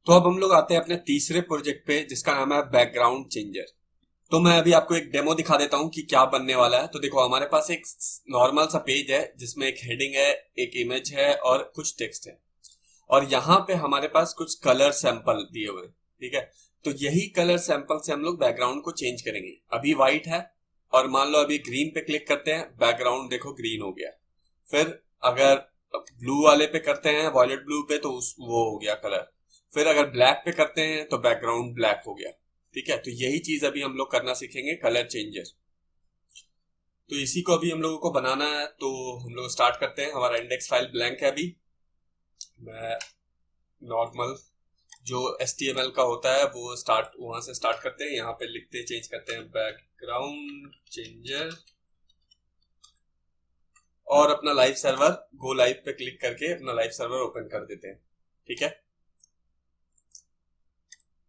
तो अब हम लोग आते हैं अपने तीसरे प्रोजेक्ट पे जिसका नाम है बैकग्राउंड चेंजर। तो मैं अभी आपको एक डेमो दिखा देता हूँ कि क्या बनने वाला है। तो देखो हमारे पास एक नॉर्मल सा पेज है जिसमें एक हेडिंग है, एक इमेज है और कुछ टेक्स्ट है। और यहाँ पे हमारे पास कुछ कलर सैंपल दिए हुए हैं। ठीक है, तो यही कलर सैंपल से हम लोग बैकग्राउंड को चेंज करेंगे। अभी व्हाइट है और मान लो अभी ग्रीन पे क्लिक करते हैं, बैकग्राउंड देखो ग्रीन हो गया। फिर अगर ब्लू वाले पे करते हैं, वॉयलेट ब्लू पे, तो वो हो गया कलर। फिर अगर ब्लैक पे करते हैं तो बैकग्राउंड ब्लैक हो गया। ठीक है, तो यही चीज अभी हम लोग करना सीखेंगे, कलर चेंजर। तो इसी को अभी हम लोगों को बनाना है। तो हम लोग स्टार्ट करते हैं। हमारा इंडेक्स फाइल ब्लैंक है अभी। मैं नॉर्मल जो HTML का होता है वो वहां से स्टार्ट करते हैं। यहाँ पे लिखते चेंज करते हैं बैकग्राउंड चेंजर और अपना लाइव सर्वर गो लाइव पे क्लिक करके अपना लाइव सर्वर ओपन कर देते हैं। ठीक है,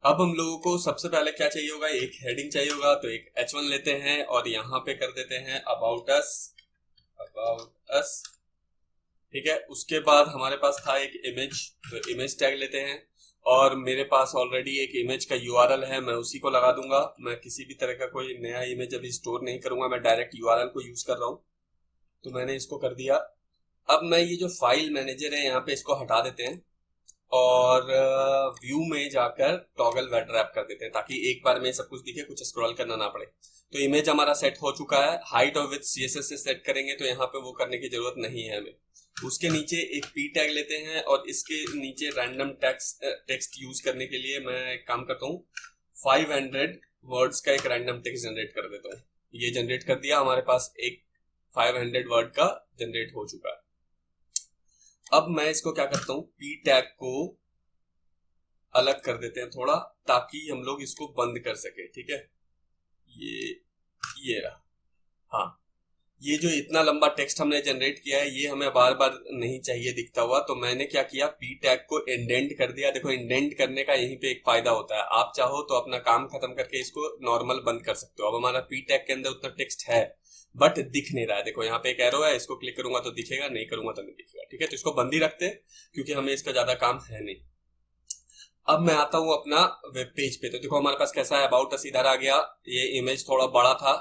अब हम लोगों को सबसे पहले क्या चाहिए होगा, एक हेडिंग चाहिए होगा। तो एक H1 लेते हैं और यहाँ पे कर देते हैं अबाउट अस, अबाउट अस। ठीक है, उसके बाद हमारे पास था एक इमेज, तो इमेज टैग लेते हैं। और मेरे पास ऑलरेडी एक इमेज का URL है, मैं उसी को लगा दूंगा। मैं किसी भी तरह का कोई नया इमेज अभी स्टोर नहीं करूंगा, मैं डायरेक्ट URL को यूज कर रहा हूँ। तो मैंने इसको कर दिया। अब मैं ये जो फाइल मैनेजर है यहाँ पे इसको हटा देते हैं और व्यू में जाकर टॉगल वेट रैप कर देते हैं ताकि एक बार में सब कुछ दिखे, कुछ स्क्रॉल करना ना पड़े। तो इमेज हमारा सेट हो चुका है। हाइट और विड्थ CSS से सेट करेंगे तो यहाँ पे वो करने की जरूरत नहीं है हमें। उसके नीचे एक P टैग लेते हैं और इसके नीचे रैंडम टेक्स्ट यूज करने के लिए मैं एक काम करता हूँ, 500 वर्ड्स का एक रैंडम टेक्स्ट जनरेट कर देता हूँ। ये जनरेट कर दिया, हमारे पास एक 500 वर्ड का जनरेट हो चुका है। अब मैं इसको क्या करता हूँ, P टैग को अलग कर देते हैं थोड़ा, ताकि हम लोग इसको बंद कर सके। ठीक है, ये रहा। हाँ, ये जो इतना लंबा टेक्स्ट हमने जनरेट किया है ये हमें बार बार नहीं चाहिए दिखता हुआ। तो मैंने क्या किया, P टैग को इंडेंट कर दिया। देखो इंडेंट करने का यहीं पे एक फायदा होता है, आप चाहो तो अपना काम खत्म करके इसको नॉर्मल बंद कर सकते हो। अब हमारा P टैग के अंदर उतना टेक्स्ट है बट दिख नहीं रहा है। देखो यहाँ पे एक एरो है, इसको क्लिक करूंगा तो दिखेगा, नहीं करूंगा तो नहीं दिखेगा। ठीक है, तो इसको बंद ही रखते हैं क्योंकि हमें इसका ज्यादा काम है नहीं। अब मैं आता हूँ अपना वेब पेज पे। तो देखो हमारे पास कैसा है, अबाउट अस इधर आ गया, ये इमेज थोड़ा बड़ा था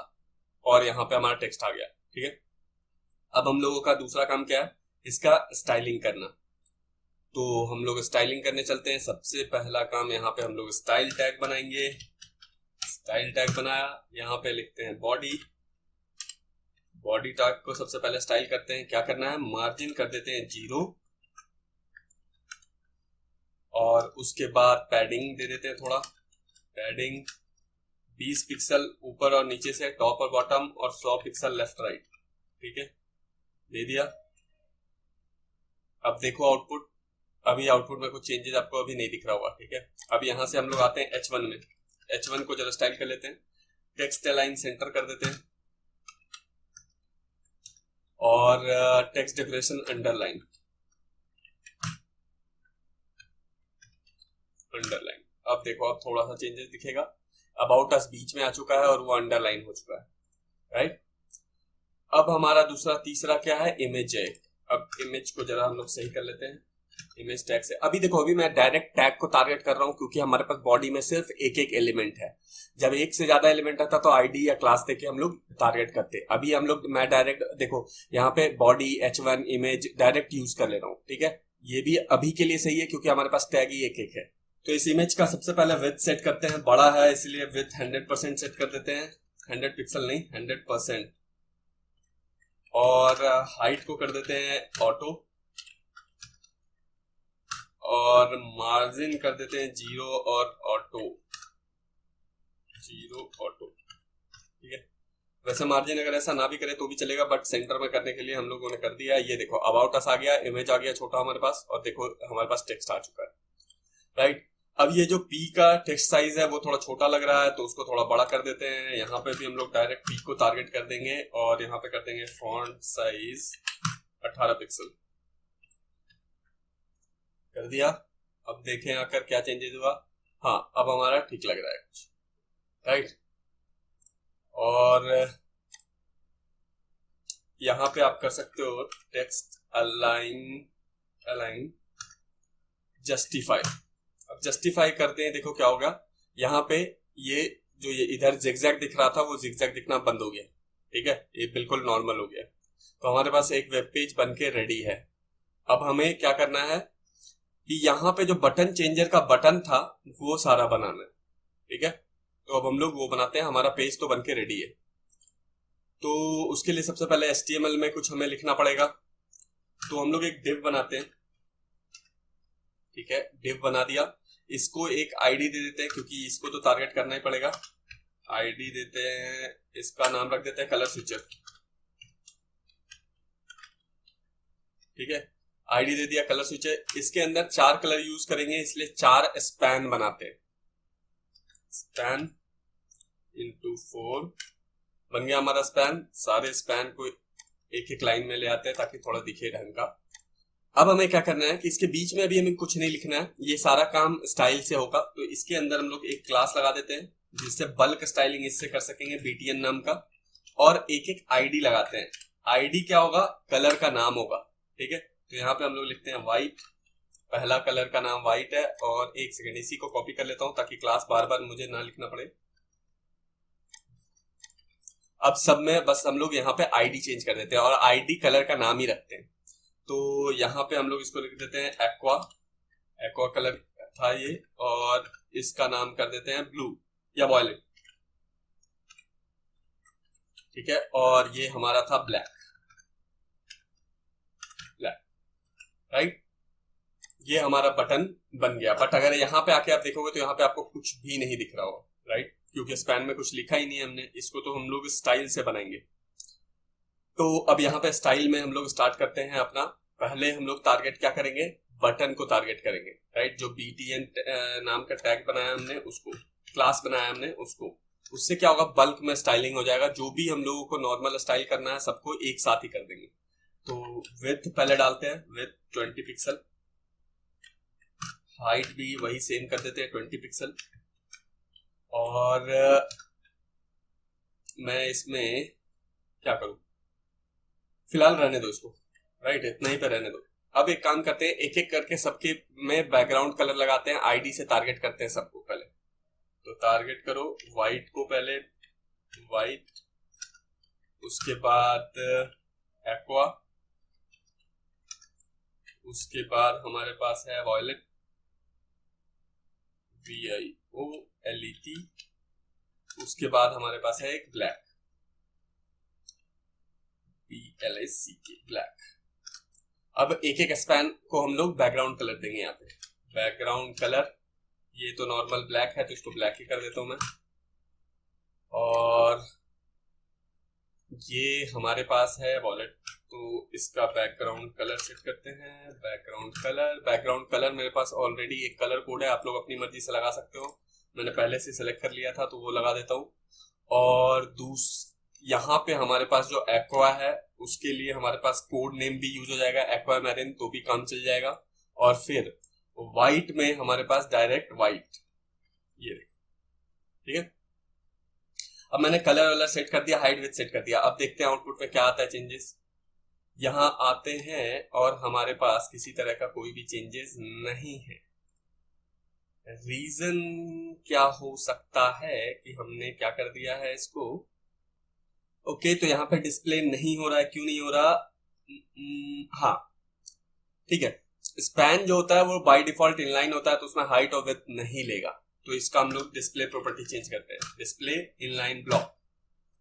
और यहाँ पे हमारा टेक्स्ट आ गया। ठीक है, अब हम लोगों का दूसरा काम क्या है, इसका स्टाइलिंग करना। तो हम लोग स्टाइलिंग करने चलते हैं। सबसे पहला काम, यहाँ पे हम लोग स्टाइल टैग बनाएंगे। स्टाइल टैग बनाया, यहाँ पे लिखते हैं बॉडी। बॉडी टैग को सबसे पहले स्टाइल करते हैं। क्या करना है, मार्जिन कर देते हैं 0 और उसके बाद पैडिंग दे देते हैं थोड़ा, पैडिंग 20 पिक्सल ऊपर और नीचे से, टॉप और बॉटम, और 100 पिक्सल लेफ्ट राइट। ठीक है, दे दिया। अब देखो आउटपुट, अभी आउटपुट में कुछ चेंजेस आपको अभी नहीं दिख रहा होगा। ठीक है, अब यहां से हम लोग आते हैं H1 में। H1 को जरा स्टाइल कर लेते हैं, टेक्स्ट अलाइन सेंटर कर देते हैं और टेक्स्ट डेकोरेशन अंडरलाइन, अंडरलाइन। अब देखो अब थोड़ा सा चेंजेस दिखेगा। अबाउट अस बीच में आ चुका है और वो अंडरलाइन हो चुका है। राइट, अब हमारा दूसरा तीसरा क्या है, इमेज है। अब इमेज को जरा हम लोग सही कर लेते हैं इमेज टैग से। अभी देखो अभी मैं डायरेक्ट टैग को टारगेट कर रहा हूं क्योंकि हमारे पास बॉडी में सिर्फ एक एक एलिमेंट है। जब एक से ज्यादा एलिमेंट आता तो आईडी या क्लास देके हम लोग टारगेट करते। अभी हम लोग, मैं डायरेक्ट देखो यहाँ पे body H1 image direct use कर ले रहा हूँ। ठीक है, ये भी अभी के लिए सही है क्योंकि हमारे पास टैग ही एक एक है। तो इस इमेज का सबसे पहले विड्थ सेट करते हैं, बड़ा है इसलिए विड्थ 100% सेट कर देते हैं। 100 पिक्सल नहीं, 100%। और हाइट को कर देते हैं ऑटो और मार्जिन कर देते हैं 0 और ऑटो, 0 ऑटो। ठीक है, वैसे मार्जिन अगर ऐसा ना भी करे तो भी चलेगा बट सेंटर में करने के लिए हम लोगों ने कर दिया। ये देखो अबाउट अस आ गया, इमेज आ गया छोटा हमारे पास, और देखो हमारे पास टेक्स्ट आ चुका है। राइट, अब ये जो P का टेक्स्ट साइज है वो थोड़ा छोटा लग रहा है तो उसको थोड़ा बड़ा कर देते हैं। यहाँ पे भी हम लोग डायरेक्ट P को टारगेट कर देंगे और यहाँ पे कर देंगे फॉन्ट साइज 18 पिक्सल कर दिया। अब देखें आकर क्या चेंजेस हुआ। हाँ, अब हमारा ठीक लग रहा है कुछ। राइट, और यहाँ पे आप कर सकते हो टेक्स्ट अलाइन, अलाइन जस्टिफाई। अब जस्टिफाई करते हैं, देखो क्या होगा यहाँ पे। ये जो ये इधर जिगजैग दिख रहा था वो जिगजैग दिखना बंद हो गया, ठीक है, ये बिल्कुल नॉर्मल हो गया। तो हमारे पास एक वेब पेज बन के रेडी है। अब हमें क्या करना है कि यहाँ पे जो बटन चेंजर का बटन था वो सारा बनाना है, ठीक है। तो अब हम लोग वो बनाते हैं, हमारा पेज तो बन के रेडी है। तो उसके लिए सबसे पहले HTML में कुछ हमें लिखना पड़ेगा। तो हम लोग एक div बनाते हैं, ठीक है, div बना दिया। इसको एक ID दे देते हैं क्योंकि इसको तो टारगेट करना ही पड़ेगा। ID देते हैं, इसका नाम रख देते हैं कलर स्विचर, ठीक है। ID दे दिया कलर स्विचर। इसके अंदर 4 कलर यूज करेंगे इसलिए 4 स्पैन बनाते हैं। स्पैन इंटू 4 बन गया हमारा स्पैन। सारे स्पैन को एक एक लाइन में ले आते हैं ताकि थोड़ा दिखे ढंग का। अब हमें क्या करना है कि इसके बीच में अभी हमें कुछ नहीं लिखना है, ये सारा काम स्टाइल से होगा। तो इसके अंदर हम लोग एक क्लास लगा देते हैं जिससे बल्क स्टाइलिंग इससे कर सकेंगे, BTN नाम का। और एक एक ID लगाते हैं। ID क्या होगा, कलर का नाम होगा, ठीक है। तो यहाँ पे हम लोग लिखते हैं व्हाइट, पहला कलर का नाम व्हाइट है। और एक सेकेंड इसी को कॉपी कर लेता हूं ताकि क्लास बार बार मुझे ना लिखना पड़े। अब सब में बस हम लोग यहाँ पे ID चेंज कर देते हैं और ID कलर का नाम ही रखते हैं। तो यहाँ पे हम लोग इसको लिख देते हैं एक्वा, एक्वा कलर था ये, और इसका नाम कर देते हैं ब्लू या वॉयलेट, ठीक है। और ये हमारा था ब्लैक, ब्लैक, राइट। ये हमारा बटन बन गया। बट अगर यहाँ पे आके आप देखोगे तो यहाँ पे आपको कुछ भी नहीं दिख रहा होगा, राइट, क्योंकि स्पैन में कुछ लिखा ही नहीं है हमने। इसको तो हम लोग स्टाइल से बनाएंगे। तो अब यहाँ पे स्टाइल में हम लोग स्टार्ट करते हैं अपना। पहले हम लोग टारगेट क्या करेंगे, बटन को टारगेट करेंगे, राइट। जो BTN नाम का टैग बनाया हमने उसको, क्लास बनाया हमने उसको, उससे क्या होगा, बल्क में स्टाइलिंग हो जाएगा। जो भी हम लोगों को नॉर्मल स्टाइल करना है सबको एक साथ ही कर देंगे। तो विड्थ पहले डालते हैं, विड्थ 20 पिक्सल, हाइट भी वही सेम कर देते हैं 20 पिक्सल। और मैं इसमें क्या करूं, फिलहाल रहने दो इसको, राइट, इतना ही पे रहने दो। अब एक काम करते हैं, एक एक करके सबके में बैकग्राउंड कलर लगाते हैं, ID से टारगेट करते हैं सबको पहले। तो टारगेट करो व्हाइट को पहले, व्हाइट, उसके बाद एक्वा, उसके बाद हमारे पास है वॉयलेट, VIOLET, उसके बाद हमारे पास है एक ब्लैक, BLACK, ब्लैक। अब एक एक स्पैन को हम लोग बैकग्राउंड कलर देंगे। यहाँ पे बैकग्राउंड कलर, ये तो नॉर्मल ब्लैक है तो इसको ब्लैक ही कर देता हूं मैं। और ये हमारे पास है वॉलेट, तो इसका बैकग्राउंड कलर सेट करते हैं। बैकग्राउंड कलर मेरे पास ऑलरेडी एक कलर कोड है, आप लोग अपनी मर्जी से लगा सकते हो। मैंने पहले से सिलेक्ट कर लिया था तो वो लगा देता हूँ। और यहाँ पे हमारे पास जो एक्वा है उसके लिए हमारे पास कोड नेम भी यूज हो जाएगा, एक्वा मैरिन, तो भी काम चल जाएगा। और फिर व्हाइट में हमारे पास डायरेक्ट व्हाइट, ये ठीक है। अब मैंने कलर वाला सेट कर दिया, हाइट विथ सेट कर दिया। अब देखते हैं आउटपुट में क्या आता है चेंजेस। यहाँ आते हैं और हमारे पास किसी तरह का कोई भी चेंजेस नहीं है। रीजन क्या हो सकता है कि हमने क्या कर दिया है इसको। ओके, तो यहाँ पे डिस्प्ले नहीं हो रहा है, क्यों नहीं हो रहा? हाँ ठीक है, स्पैन जो होता है वो बाय डिफॉल्ट इनलाइन होता है तो उसमें हाइट और विड्थ नहीं लेगा। तो इसका हम लोग डिस्प्ले प्रॉपर्टी चेंज करते हैं, display inline block,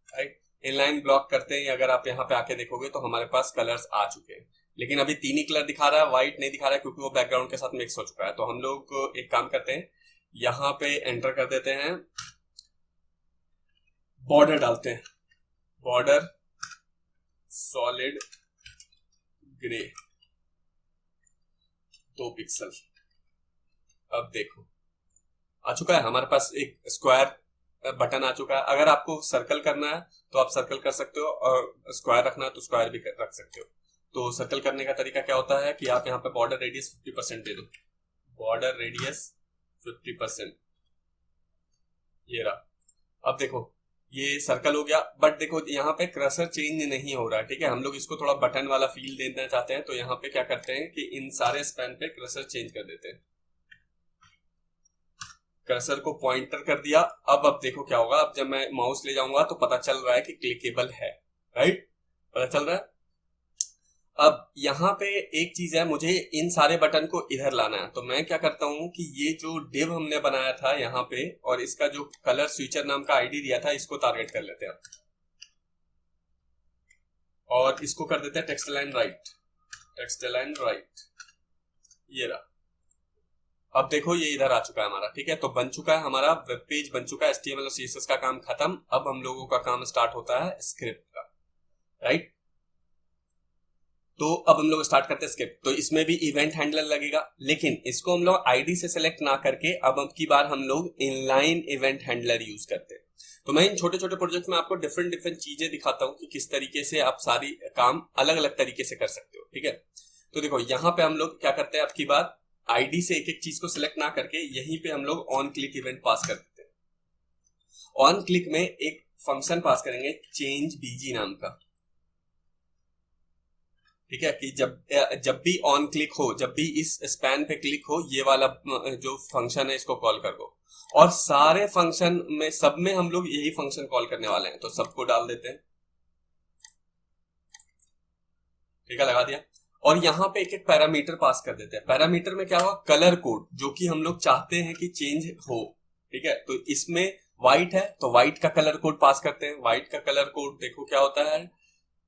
right. Inline block करते हैं, अगर आप यहाँ पे आके देखोगे तो हमारे पास कलर्स आ चुके हैं, लेकिन अभी 3 ही कलर दिखा रहा है, व्हाइट नहीं दिखा रहा है क्योंकि वो बैकग्राउंड के साथ मिक्स हो चुका है। तो हम लोग एक काम करते हैं, यहाँ पे एंटर कर देते हैं, बॉर्डर डालते हैं, बॉर्डर सॉलिड ग्रे 2 पिक्सल। अब देखो आ चुका है हमारे पास, एक स्क्वायर बटन आ चुका है। अगर आपको सर्कल करना है तो आप सर्कल कर सकते हो, और स्क्वायर रखना है तो स्क्वायर भी रख सकते हो। तो सर्कल करने का तरीका क्या होता है कि आप यहाँ पे बॉर्डर रेडियस 50% दे दो, बॉर्डर रेडियस 50%, ये रहा। अब देखो ये सर्कल हो गया, बट देखो यहाँ पे क्रसर चेंज नहीं हो रहा है, ठीक है। हम लोग इसको थोड़ा बटन वाला फील देना चाहते हैं, तो यहाँ पे क्या करते हैं कि इन सारे स्पैन पे क्रसर चेंज कर देते हैं, कर्सर को पॉइंटर कर दिया। अब देखो क्या होगा, अब जब मैं माउस ले जाऊंगा तो पता चल रहा है कि क्लिकेबल है, राइट, पता चल रहा है। अब यहाँ पे एक चीज है, मुझे इन सारे बटन को इधर लाना है, तो मैं क्या करता हूँ कि ये जो डिव हमने बनाया था यहाँ पे और इसका जो कलर स्विचर नाम का आईडी दिया था, इसको टारगेट कर लेते हैं और इसको कर देते हैं text line right, text line right, ये रहा। अब देखो ये इधर आ चुका है हमारा, ठीक है, तो बन चुका है हमारा वेब पेज, बन चुका है, HTML और CSS का काम खत्म। अब हम लोगों का काम स्टार्ट होता है स्क्रिप्ट का, राइट। तो अब हम लोग स्टार्ट करते हैं स्क्रिप्ट। तो इसमें भी इवेंट हैंडलर लगेगा, लेकिन इसको हम लोग आईडी से सिलेक्ट ना करके अब की बार हम लोग इनलाइन इवेंट हैंडलर यूज करते हैं। तो मैं इन छोटे छोटे प्रोजेक्ट में आपको डिफरेंट डिफरेंट चीजें दिखाता हूं कि किस तरीके से आप सारी काम अलग अलग तरीके से कर सकते हो, ठीक है। तो देखो यहाँ पे हम लोग क्या करते हैं, अब की बार आईडी से एक एक चीज को सिलेक्ट ना करके यहीं पे हम लोग ऑन क्लिक इवेंट पास कर देते हैं। ऑन क्लिक में एक फंक्शन पास करेंगे चेंज बीजी नाम का, ठीक है, कि जब भी ऑन क्लिक हो, जब भी इस स्पैन पे क्लिक हो, ये वाला जो फंक्शन है इसको कॉल कर दो। और सारे फंक्शन में सब में हम लोग यही फंक्शन कॉल करने वाले हैं, तो सबको डाल देते हैं, ठीक है, लगा दिया। और यहाँ पे एक एक पैरामीटर पास कर देते हैं। पैरामीटर में क्या हुआ, कलर कोड, जो कि हम लोग चाहते हैं कि चेंज हो, ठीक है। तो इसमें व्हाइट है तो व्हाइट का कलर कोड पास करते हैं। व्हाइट का कलर कोड देखो क्या होता है,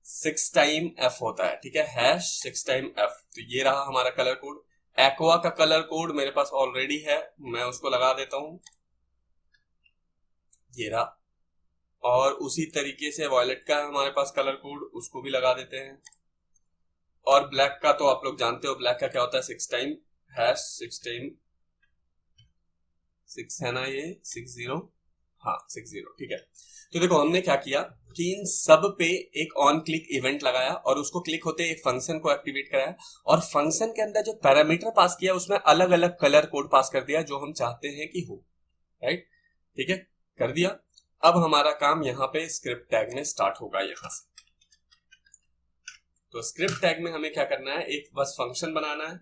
6 टाइम F होता है, ठीक है, हैश 6 टाइम F। तो ये रहा हमारा कलर कोड। एक्वा का कलर कोड मेरे पास ऑलरेडी है, मैं उसको लगा देता हूं, ये रहा। और उसी तरीके से वॉयलेट का हमारे पास कलर कोड, उसको भी लगा देते हैं। और ब्लैक का तो आप लोग जानते हो, ब्लैक का क्या होता है, 6 टाइम हैश 6 टाइम 6 है ना, ये 60, हाँ 60, ठीक है। तो देखो हमने क्या किया कि इन सब पे एक ऑन क्लिक इवेंट लगाया और उसको क्लिक होते एक फंक्शन को एक्टिवेट कराया और फंक्शन के अंदर जो पैरामीटर पास किया उसमें अलग अलग कलर कोड पास कर दिया जो हम चाहते हैं कि हो, राइट, ठीक है, कर दिया। अब हमारा काम यहाँ पे स्क्रिप्ट टैग में स्टार्ट होगा यहाँ से। तो स्क्रिप्ट टैग में हमें क्या करना है, एक बस फंक्शन बनाना है।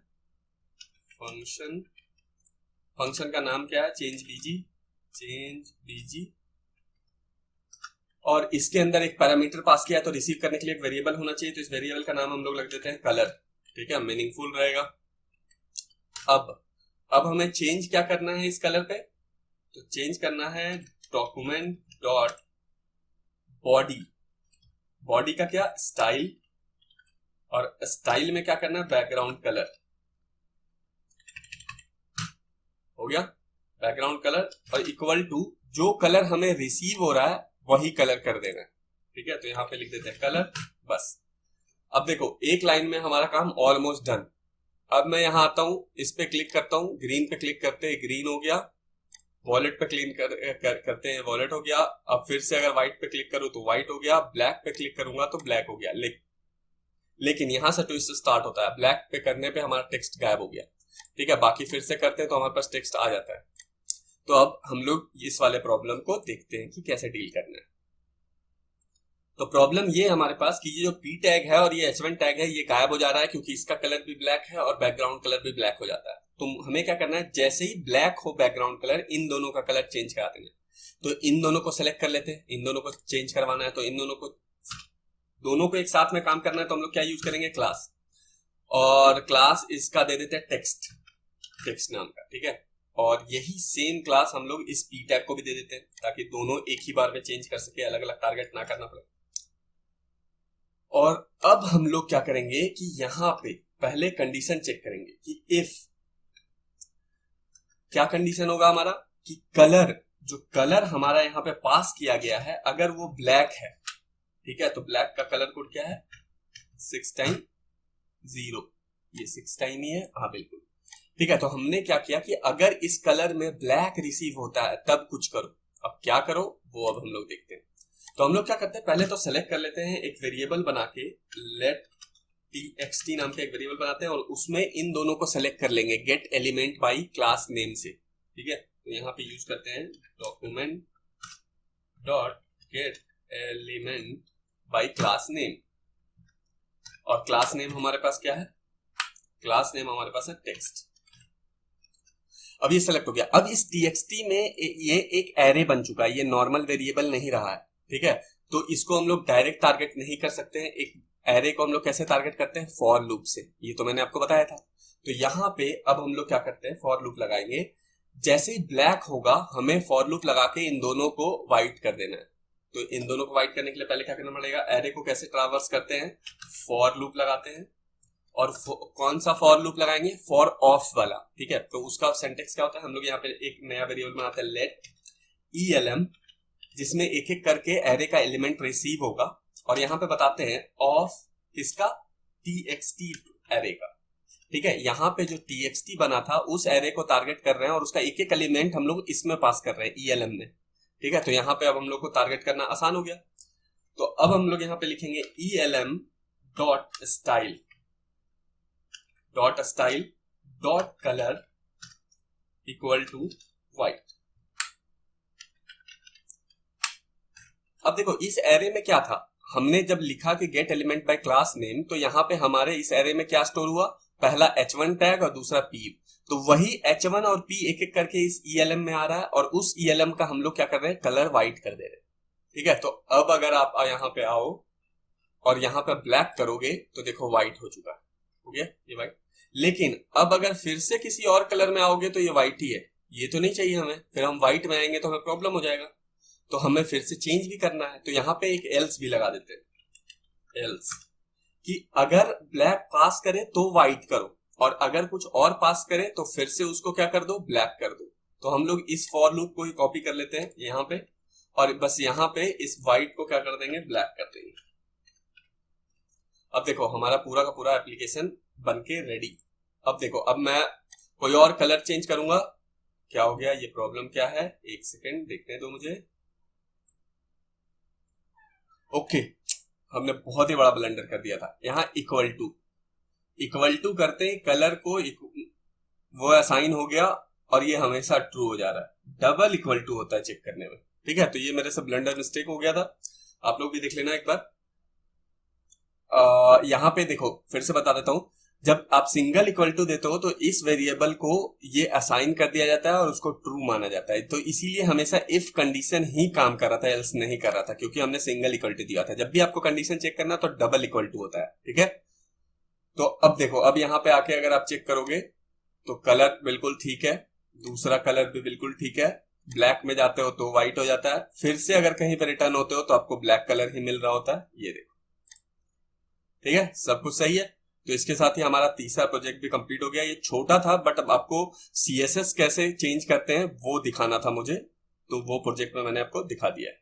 फंक्शन का नाम क्या है, चेंज बीजी, और इसके अंदर एक पैरामीटर पास किया तो रिसीव करने के लिए एक वेरिएबल होना चाहिए, तो इस वेरिएबल का नाम हम लोग लग देते हैं कलर, ठीक है, मीनिंगफुल रहेगा। अब हमें चेंज क्या करना है इस कलर पे, तो चेंज करना है डॉक्यूमेंट डॉट बॉडी का क्या, स्टाइल, और स्टाइल में क्या करना है, बैकग्राउंड कलर, हो गया बैकग्राउंड कलर, और इक्वल टू जो कलर हमें रिसीव हो रहा है वही कलर कर देना है, ठीक है। तो यहाँ पे लिख देते हैं कलर, बस। अब देखो एक लाइन में हमारा काम ऑलमोस्ट डन। अब मैं यहाँ आता हूं, इस पे क्लिक करता हूं, ग्रीन पे क्लिक करते हैं, ग्रीन हो गया, वॉलेट पे क्लिक करते हैं, वॉलेट हो गया। अब फिर से अगर व्हाइट पे क्लिक करूं तो व्हाइट हो गया, ब्लैक पे क्लिक करूंगा तो ब्लैक हो गया। लेकिन यहां से ट्विस्ट स्टार्ट होता है, ब्लैक पे करने पे हमारा टेक्स्ट गायब हो गया, ठीक है। बाकी फिर से करते हैं तो हमारे पास टेक्स्ट आ जाता है। तो अब हम लोग इस वाले प्रॉब्लम को देखते हैं कि कैसे डील करना है। तो प्रॉब्लम ये हमारे पास कि ये जो P टैग है और ये H1 टैग है ये गायब हो जा रहा है क्योंकि इसका कलर भी ब्लैक है और बैकग्राउंड कलर भी ब्लैक हो जाता है। तो हमें क्या करना है, जैसे ही ब्लैक हो बैकग्राउंड कलर, इन दोनों का कलर चेंज करा देना। तो इन दोनों को सेलेक्ट कर लेते हैं, इन दोनों को चेंज करवाना है, तो इन दोनों को एक साथ में काम करना है, तो हम लोग क्या यूज करेंगे, क्लास, और क्लास इसका दे देते हैं टेक्स्ट नाम का, ठीक है। और यही सेम क्लास हम लोग इस P टैग को भी दे देते हैं ताकि दोनों एक ही बार में चेंज कर सके, अलग अलग टारगेट ना करना पड़े। और अब हम लोग क्या करेंगे कि यहां पे पहले कंडीशन चेक करेंगे कि इफ, क्या कंडीशन होगा हमारा, कि जो कलर हमारा यहाँ पे पास किया गया है अगर वो ब्लैक है, ठीक है, तो ब्लैक का कलर कोड क्या है, 6 टाइम 0, ये 6 टाइम ही है, हाँ बिल्कुल, ठीक है। तो हमने क्या किया कि अगर इस कलर में ब्लैक रिसीव होता है तब कुछ करो। अब क्या करो वो अब हम लोग देखते हैं। तो हम लोग क्या करते हैं, पहले तो सेलेक्ट कर लेते हैं, एक वेरिएबल बना के लेट txt नाम का एक वेरिएबल बनाते हैं और उसमें इन दोनों को सेलेक्ट कर लेंगे gate element by class name से, ठीक है। तो यहाँ पे यूज करते हैं document dot gate element by class name, और क्लास नेम हमारे पास क्या है, क्लास नेम हमारे पास है टेक्स्ट। अब ये सेलेक्ट हो गया। अब इस txt में ये एक एरे बन चुका है, ये नॉर्मल वेरिएबल नहीं रहा है, ठीक है। तो इसको हम लोग डायरेक्ट टारगेट नहीं कर सकते हैं। एक एरे को हम लोग कैसे टारगेट करते हैं, फॉर लूप से, ये तो मैंने आपको बताया था। तो यहाँ पे अब हम लोग क्या करते हैं, फॉर लूप लगाएंगे। जैसे ही ब्लैक होगा हमें फॉर लूप लगा के इन दोनों को व्हाइट कर देना है। तो इन दोनों को व्हाइट करने के लिए पहले क्या करना पड़ेगा, एरे को कैसे ट्रावर्स करते हैं, फॉर लूप लगाते हैं। और कौन सा फॉर लूप लगाएंगे, फॉर ऑफ वाला, ठीक है। तो उसका सिंटेक्स क्या होता है, हम लोग यहाँ पे एक नया वेरिएबल बनाते हैं, लेट elm, जिसमें एक एक करके एरे का एलिमेंट रिसीव होगा। और यहाँ पे बताते हैं ऑफ किसका, txt एरे का, ठीक है। यहाँ पे जो txt बना था उस एरे को टारगेट कर रहे हैं और उसका एक एक एलिमेंट हम लोग इसमें पास कर रहे हैं elm में, ठीक है। तो यहाँ पे अब हम लोग को टारगेट करना आसान हो गया। तो अब हम लोग यहाँ पे लिखेंगे elm dot style dot colour equal to white. अब देखो इस एरे में क्या था, हमने जब लिखा कि gate element by class name, तो यहाँ पे हमारे इस एरे में क्या स्टोर हुआ, पहला h1 टैग और दूसरा p। तो वही h1 और p एक एक करके इस elm में आ रहा है और उस elm का हम लोग क्या कर रहे हैं, कलर व्हाइट कर दे रहे हैं, ठीक है। तो अब अगर आप यहाँ पे आओ और यहाँ पे ब्लैक करोगे तो देखो व्हाइट हो चुका है, हो गया ये व्हाइट। लेकिन अब अगर फिर से किसी और कलर में आओगे तो ये व्हाइट ही है, ये तो नहीं चाहिए हमें, फिर हम व्हाइट में आएंगे तो हमें प्रॉब्लम हो जाएगा। तो हमें फिर से चेंज भी करना है। तो यहाँ पे एक एल्स भी लगा देते हैं, एल्स कि अगर ब्लैक पास करे तो व्हाइट करो और अगर कुछ और पास करे तो फिर से उसको क्या कर दो, ब्लैक कर दो। तो हम लोग इस फॉर लूप को ही कॉपी कर लेते हैं यहाँ पे और बस यहाँ पे इस व्हाइट को क्या कर देंगे, ब्लैक कर देंगे। अब देखो हमारा पूरा का पूरा एप्लीकेशन बनके रेडी। अब देखो अब मैं कोई और कलर चेंज करूंगा, क्या हो गया, ये प्रॉब्लम क्या है, एक सेकेंड देखने दो मुझे। ओके, हमने बहुत ही बड़ा ब्लंडर कर दिया था। यहाँ इक्वल टू करते ही कलर को वो असाइन हो गया और ये हमेशा ट्रू हो जा रहा है। डबल इक्वल टू होता है चेक करने में, ठीक है। तो ये मेरे से ब्लंडर मिस्टेक हो गया था, आप लोग भी देख लेना एक बार। यहाँ पे देखो फिर से बता देता हूं, जब आप सिंगल इक्वल टू देते हो तो इस वेरिएबल को ये असाइन कर दिया जाता है और उसको ट्रू माना जाता है। तो इसीलिए हमेशा इफ कंडीशन ही काम कर रहा था, एल्स नहीं कर रहा था, क्योंकि हमने सिंगल इक्वल टू दिया था। जब भी आपको कंडीशन चेक करना तो डबल इक्वल टू होता है, ठीक है। तो अब देखो अब यहाँ पे आके अगर आप चेक करोगे तो कलर बिल्कुल ठीक है, दूसरा कलर भी बिल्कुल ठीक है। ब्लैक में जाते हो तो व्हाइट हो जाता है, फिर से अगर कहीं पर रिटर्न होते हो तो आपको ब्लैक कलर ही मिल रहा होता है, ये देखो, ठीक है, सब कुछ सही है। तो इसके साथ ही हमारा तीसरा प्रोजेक्ट भी कंप्लीट हो गया। ये छोटा था बट अब आपको CSS कैसे चेंज करते हैं वो दिखाना था मुझे, तो वो प्रोजेक्ट में मैंने आपको दिखा दिया है।